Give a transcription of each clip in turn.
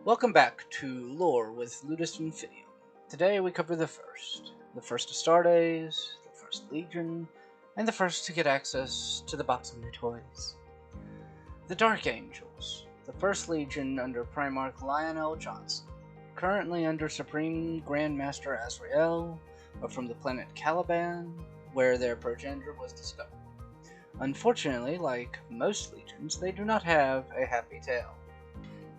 Welcome back to Lore with Ludus Infinium. Today we cover the first astartes, the first legion, and the first to get access to the box of new toys. The Dark Angels, the first legion under Primarch Lionel Johnson, currently under Supreme Grandmaster Azrael, are from the planet Caliban, where their progenitor was discovered. Unfortunately, like most legions, they do not have a happy tale.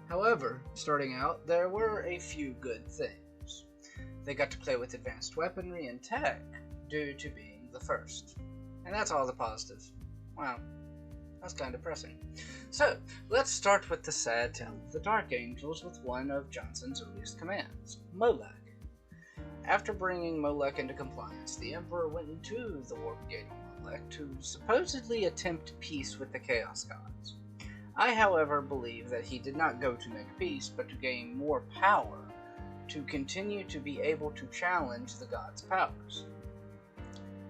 However, starting out, there were a few good things. They got to play with advanced weaponry and tech due to being the first. And that's all the positives. Wow, that's kind of depressing. So, let's start with the sad tale of the Dark Angels with one of Johnson's earliest commands, Molech. After bringing Molech into compliance, the Emperor went into the Warp Gate on Molech to supposedly attempt peace with the Chaos Gods. I, however, believe that he did not go to make peace, but to gain more power, to continue to be able to challenge the gods' powers.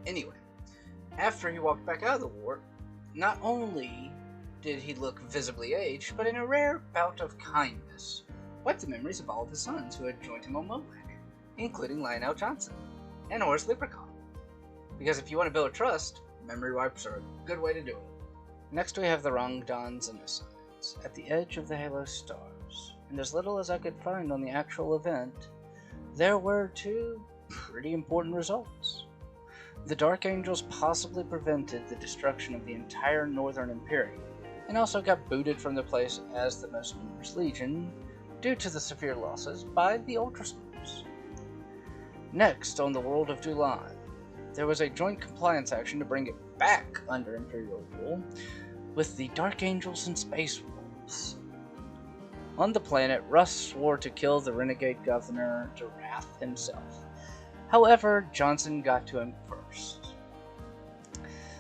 Anyway, after he walked back out of the warp, not only did he look visibly aged, but in a rare bout of kindness, wiped the memories of all of his sons who had joined him on Molech, including Lionel Johnson and Horace Leprechaun. Because if you want to build trust, memory wipes are a good way to do it. Next we have the Rongdons and Astartes, at the edge of the Halo stars, and as little as I could find on the actual event, there were two pretty important results. The Dark Angels possibly prevented the destruction of the entire Northern Imperium, and also got booted from the place as the most numerous legion, due to the severe losses by the Ultrasmiths. Next, on the world of Dulan, there was a joint compliance action to bring it back under Imperial rule, with the Dark Angels and Space Wolves. On the planet, Russ swore to kill the renegade governor Darath himself. However, Johnson got to him first.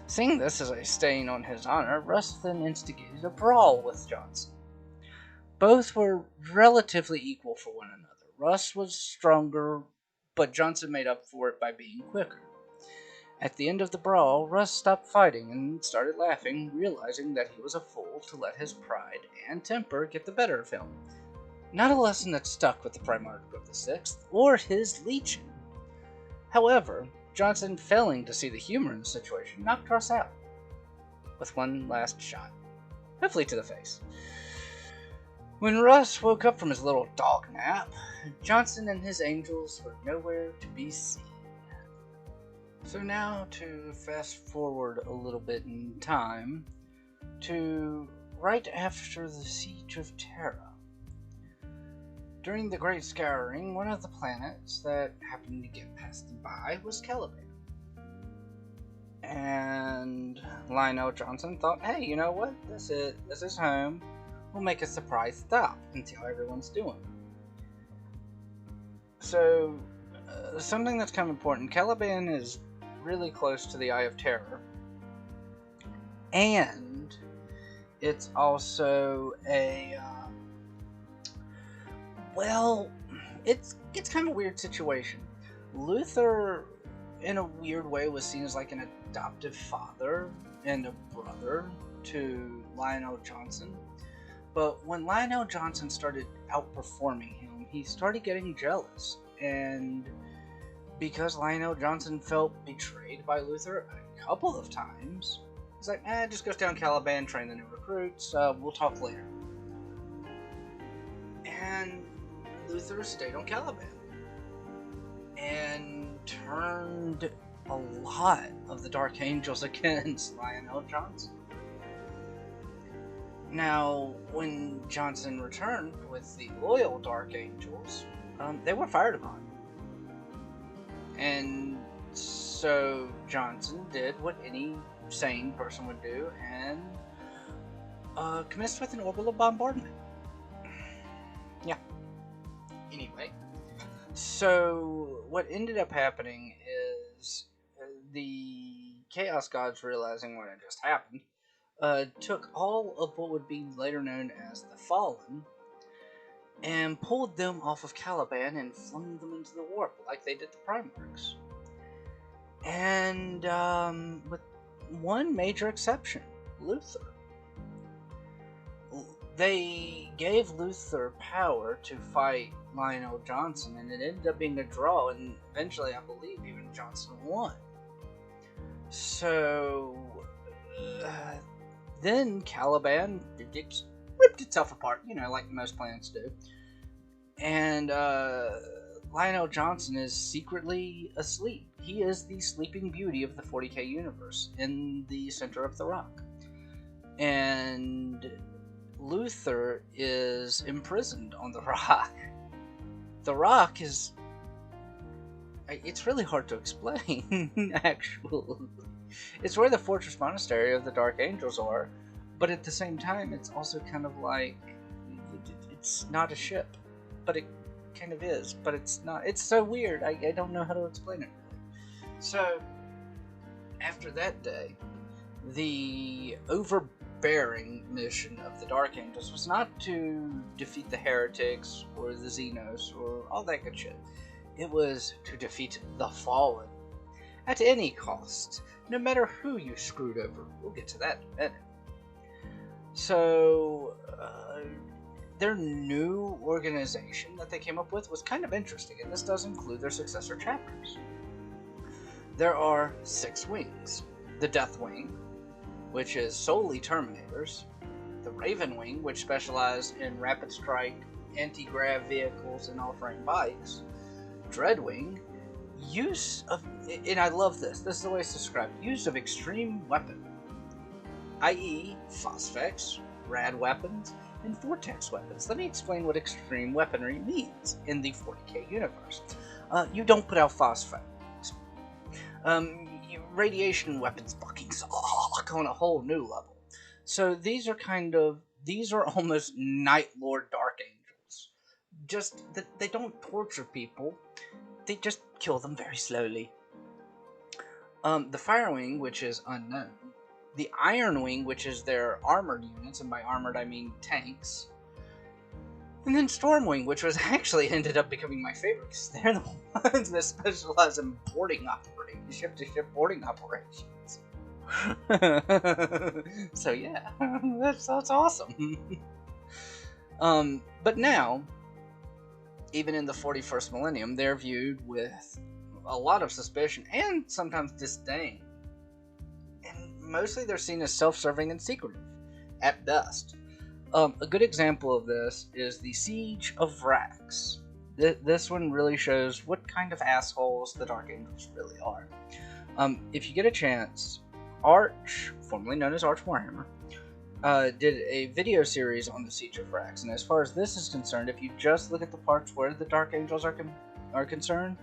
Seeing this as a stain on his honor, Russ then instigated a brawl with Johnson. Both were relatively equal for one another. Russ was stronger, but Johnson made up for it by being quicker. At the end of the brawl, Russ stopped fighting and started laughing, realizing that he was a fool to let his pride and temper get the better of him. Not a lesson that stuck with the Primarch of the Sixth, or his Legion. However, Johnson, failing to see the humor in the situation, knocked Russ out with one last shot, hopefully to the face. When Russ woke up from his little dog nap, Johnson and his angels were nowhere to be seen. So now to fast forward a little bit in time to right after the Siege of Terra. During the Great Scouring, one of the planets that happened to get passed by was Caliban. And Lionel Johnson thought, hey, you know what? This is home. We'll make a surprise stop and see how everyone's doing. So, something that's kind of important, Caliban is really close to the Eye of Terror, and it's also a it's kind of a weird situation. Luther, in a weird way, was seen as like an adoptive father and a brother to Lionel Johnson, but when Lionel Johnson started outperforming him, he started getting jealous, and because Lionel Johnson felt betrayed by Luther a couple of times, he's like, just go down Caliban, train the new recruits, we'll talk later. And Luther stayed on Caliban and turned a lot of the Dark Angels against Lionel Johnson. Now, when Johnson returned with the loyal Dark Angels, they were fired upon. And so Johnson did what any sane person would do and commenced with an orbital bombardment. Yeah. Anyway, so what ended up happening is the Chaos Gods, realizing what had just happened, took all of what would be later known as the Fallen and pulled them off of Caliban and flung them into the warp like they did the Primarchs. And with one major exception, Luther. they gave Luther power to fight Lionel Johnson, and it ended up being a draw, and eventually, I believe, even Johnson won. So, then Caliban ripped itself apart, like most planets do. And Lionel Johnson is secretly asleep. He is the sleeping beauty of the 40K universe in the center of the rock. And Luther is imprisoned on the rock. The rock is... It's really hard to explain, actually. It's where the Fortress Monastery of the Dark Angels are, but at the same time, it's also kind of like... It's not a ship, but it kind of is, but it's not. It's so weird, I don't know how to explain it. So, after that day, the overbearing mission of the Dark Angels was not to defeat the heretics or the Xenos or all that good shit. It was to defeat the Fallen at any cost, no matter who you screwed over. We'll get to that in a minute. So, their new organization that they came up with was kind of interesting, and this does include their successor chapters. There are 6 wings. The Death Wing, which is solely Terminators. The Raven Wing, which specialized in rapid strike, anti-grav vehicles, and all-terrain bikes. Dreadwing, use of, and I love this is the way it's described, use of extreme weapon, i.e. phosphex, rad weapons, and vortex weapons. Let me explain what extreme weaponry means in the 40K universe. You don't put out phosphex. Radiation weapons fucking suck on a whole new level. So these are almost Night Lord Dark Angels. Just that they don't torture people, they just kill them very slowly. The Fire Wing, which is unknown. The Iron Wing, which is their armored units, and by armored I mean tanks. And then Stormwing, which was actually ended up becoming my favorite, because they're the ones that specialize in boarding operations, ship-to-ship boarding operations. So yeah, that's awesome. But now, even in the 41st millennium, they're viewed with a lot of suspicion and sometimes disdain. And mostly they're seen as self-serving and secretive, at best. A good example of this is the Siege of Vrax. This one really shows what kind of assholes the Dark Angels really are. If you get a chance, Arch, formerly known as Arch Warhammer, did a video series on the Siege of Vrax, and as far as this is concerned, if you just look at the parts where the Dark Angels are concerned,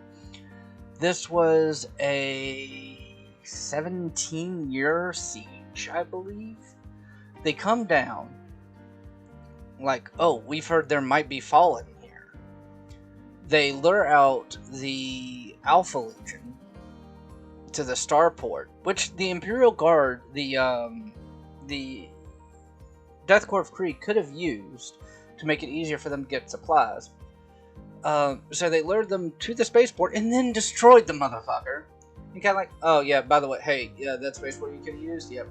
this was a 17-year siege, I believe. They come down like, oh, we've heard there might be Fallen here. They lure out the Alpha Legion to the starport, which the Imperial Guard, the Death Corps of Krieg could have used to make it easier for them to get supplies. So they lured them to the spaceport and then destroyed the motherfucker. And kind of like, oh yeah, by the way, hey, yeah, that spaceport you could have used, yeah,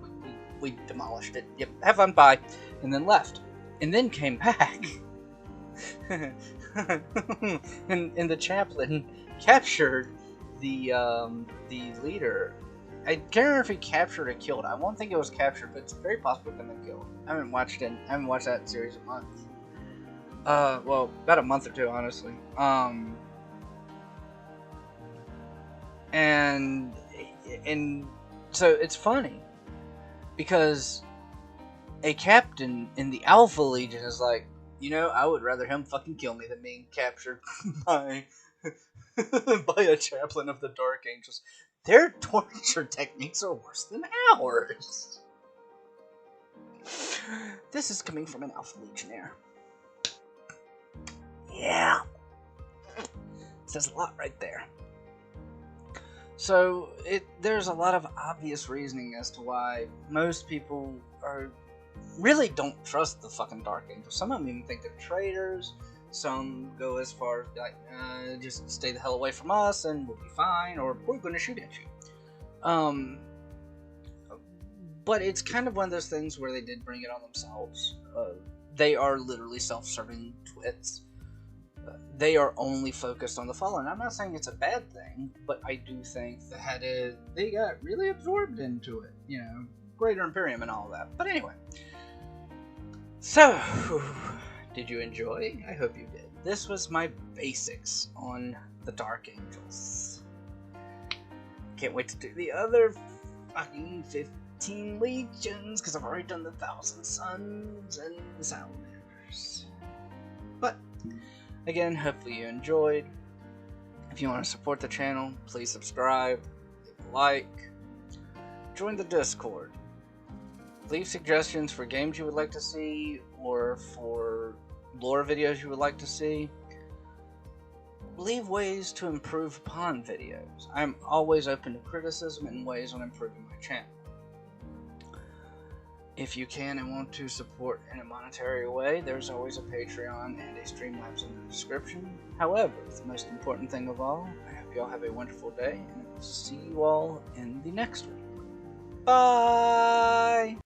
we demolished it. Yep, have fun, bye. And then left. And then came back. and the chaplain captured the leader. I can't remember if he captured or killed. I won't think it was captured, but it's very possible it could have been killed. I haven't watched that series in months. Well, about a month or two, honestly. And so it's funny because a captain in the Alpha Legion is like, I would rather him fucking kill me than being captured by a chaplain of the Dark Angels. Their torture techniques are worse than ours. This is coming from an Alpha Legionnaire. Yeah. Says a lot right there. So, there's a lot of obvious reasoning as to why most people really don't trust the fucking Dark Angels. Some of them even think they're traitors. Some go as far as like, just stay the hell away from us and we'll be fine, or we're going to shoot at you. But it's kind of one of those things where they did bring it on themselves. they are literally self-serving twits. They are only focused on the Fallen. I'm not saying it's a bad thing, but I do think that they got really absorbed into it. You know, Greater Imperium and all that. But anyway. So, did you enjoy? I hope you did. This was my basics on the Dark Angels. Can't wait to do the other fucking 15 legions, because I've already done the 1,000 Suns and the Salamanders. But, again, hopefully you enjoyed. If you want to support the channel, please subscribe, leave a like, join the Discord, leave suggestions for games you would like to see, or for lore videos you would like to see. Leave ways to improve upon videos. I'm always open to criticism and ways on improving my channel. If you can and want to support in a monetary way, there's always a Patreon and a Streamlabs in the description. However, the most important thing of all, I hope you all have a wonderful day, and I will see you all in the next one. Bye!